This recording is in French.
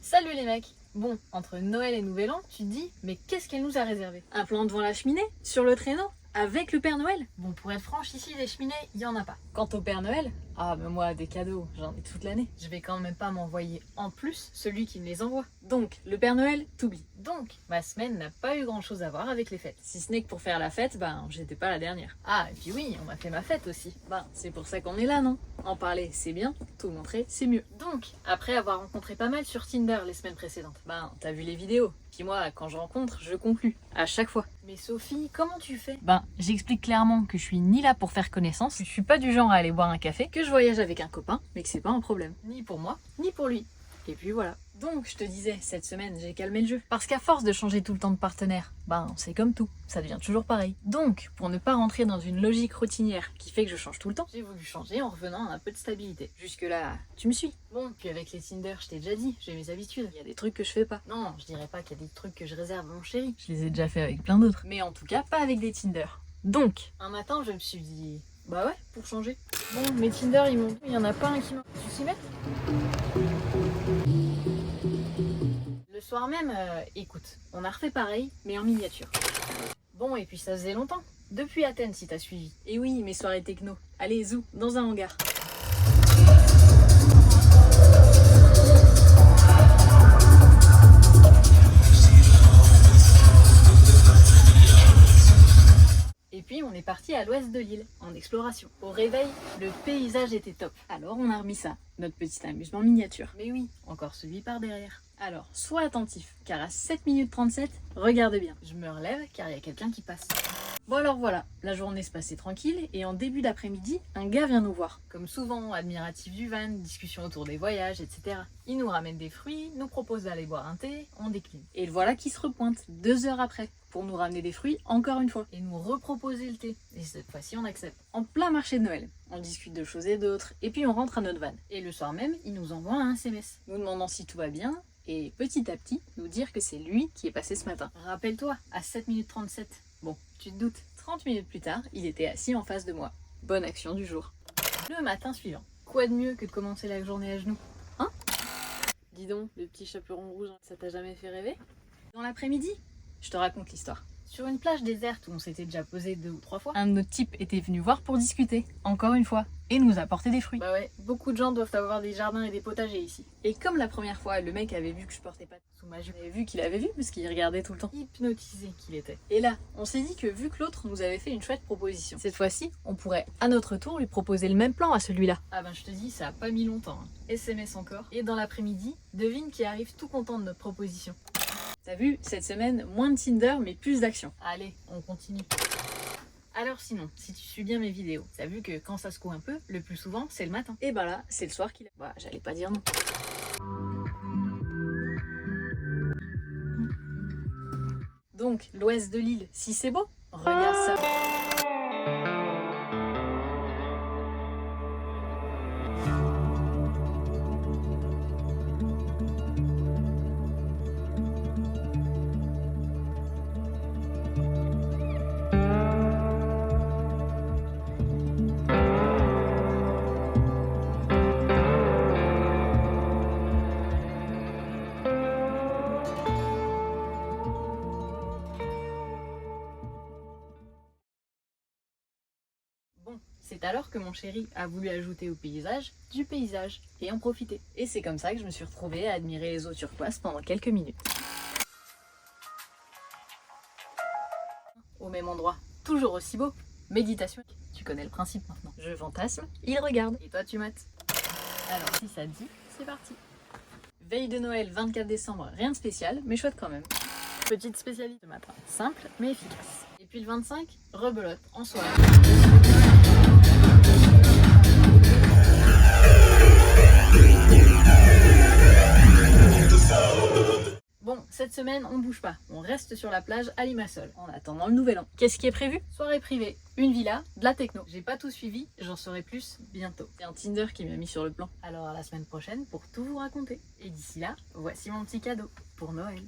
Salut les mecs! Bon, entre Noël et Nouvel An, tu te dis, mais qu'est-ce qu'elle nous a réservé? Un plan devant la cheminée, sur le traîneau, avec le Père Noël. Bon, pour être franche, ici, des cheminées, il y en a pas. Quant au Père Noël, mais moi, des cadeaux, j'en ai toute l'année. Je vais quand même pas m'envoyer en plus celui qui me les envoie. Donc, le Père Noël, t'oublies. Donc, ma semaine n'a pas eu grand chose à voir avec les fêtes. Si ce n'est que pour faire la fête, j'étais pas la dernière. Ah, et puis oui, on m'a fait ma fête aussi. C'est pour ça qu'on est là, non? En parler, c'est bien, tout montrer, c'est mieux. Donc, après avoir rencontré pas mal sur Tinder les semaines précédentes. T'as vu les vidéos. Puis moi, quand je rencontre, je conclus. À chaque fois. Mais Sophie, comment tu fais? J'explique clairement que je suis ni là pour faire connaissance, que je suis pas du genre à aller boire un café, que je voyage avec un copain, mais que c'est pas un problème. Ni pour moi, ni pour lui. Et puis voilà. Donc, je te disais, cette semaine, j'ai calmé le jeu. Parce qu'à force de changer tout le temps de partenaire, c'est comme tout, ça devient toujours pareil. Donc, pour ne pas rentrer dans une logique routinière qui fait que je change tout le temps, j'ai voulu changer en revenant à un peu de stabilité. Jusque-là, tu me suis. Bon, puis avec les Tinder, je t'ai déjà dit, j'ai mes habitudes. Il y a des trucs que je fais pas. Non, je dirais pas qu'il y a des trucs que je réserve à mon chéri. Je les ai déjà fait avec plein d'autres. Mais en tout cas, pas avec des Tinder. Donc, un matin, je me suis dit, bah ouais, pour changer. Bon, mes Tinder, il y en a pas un qui m'a... Tu s'y mets? Le soir même, écoute, on a refait pareil, mais en miniature. Bon, et puis ça faisait longtemps. Depuis Athènes, si t'as suivi. Et oui, mes soirées techno. Allez, zou, dans un hangar. Et puis on est parti à l'ouest de l'île, en exploration. Au réveil, le paysage était top. Alors on a remis ça, notre petit amusement miniature. Mais oui, encore celui par derrière. Alors, sois attentif, car à 7 minutes 37, regarde bien. Je me relève car il y a quelqu'un qui passe. Bon alors voilà, la journée se passait tranquille et en début d'après-midi, un gars vient nous voir. Comme souvent, admiratif du van, discussion autour des voyages, etc. Il nous ramène des fruits, nous propose d'aller boire un thé, on décline. Et le voilà qui se repointe, 2 heures après, pour nous ramener des fruits encore une fois. Et nous reproposer le thé. Et cette fois-ci, on accepte. En plein marché de Noël. On discute de choses et d'autres, et puis on rentre à notre van. Et le soir même, il nous envoie un SMS. Nous demandant si tout va bien, et petit à petit, nous dire que c'est lui qui est passé ce matin. Rappelle-toi, à 7 minutes 37. Bon, tu te doutes. 30 minutes plus tard, il était assis en face de moi. Bonne action du jour. Le matin suivant. Quoi de mieux que de commencer la journée à genoux? Hein? Dis donc, le petit chaperon rouge, ça t'a jamais fait rêver? Dans l'après-midi, je te raconte l'histoire. Sur une plage déserte où on s'était déjà posé 2 ou 3 fois. Un de nos types était venu voir pour discuter, encore une fois, et nous apporter des fruits. Bah ouais, beaucoup de gens doivent avoir des jardins et des potagers ici. Et comme la première fois, le mec avait vu que je portais pas Sous ma jupe. J'avais vu qu'il avait vu parce qu'il regardait tout le temps. Hypnotisé qu'il était. Et là, on s'est dit que vu que l'autre nous avait fait une chouette proposition, cette fois-ci, on pourrait à notre tour lui proposer le même plan à celui-là. Ah je te dis, ça a pas mis longtemps. SMS encore. Et dans l'après-midi, devine qui arrive tout content de notre proposition. T'as vu, cette semaine, moins de Tinder mais plus d'action. Allez, on continue. Alors sinon, si tu suis bien mes vidéos, t'as vu que quand ça secoue un peu, le plus souvent, c'est le matin. Et là, c'est le soir qu'il a... j'allais pas dire non. Donc, l'ouest de l'île, si c'est beau, regarde ça. Bon, c'est alors que mon chéri a voulu ajouter au paysage du paysage et en profiter. Et c'est comme ça que je me suis retrouvée à admirer les eaux turquoises pendant quelques minutes. Au même endroit, toujours aussi beau. Méditation, tu connais le principe maintenant. Je fantasme, il regarde. Et toi tu mates. Alors si ça te dit, c'est parti. Veille de Noël, 24 décembre, rien de spécial, mais chouette quand même. Petite spécialité ce matin, simple mais efficace. Et puis le 25, rebelote en soirée. Bon, cette semaine, on bouge pas. On reste sur la plage à Limassol. En attendant le nouvel an. Qu'est-ce qui est prévu? Soirée privée, une villa, de la techno. J'ai pas tout suivi, j'en saurai plus bientôt. C'est un Tinder qui m'a mis sur le plan. Alors à la semaine prochaine pour tout vous raconter. Et d'ici là, voici mon petit cadeau pour Noël.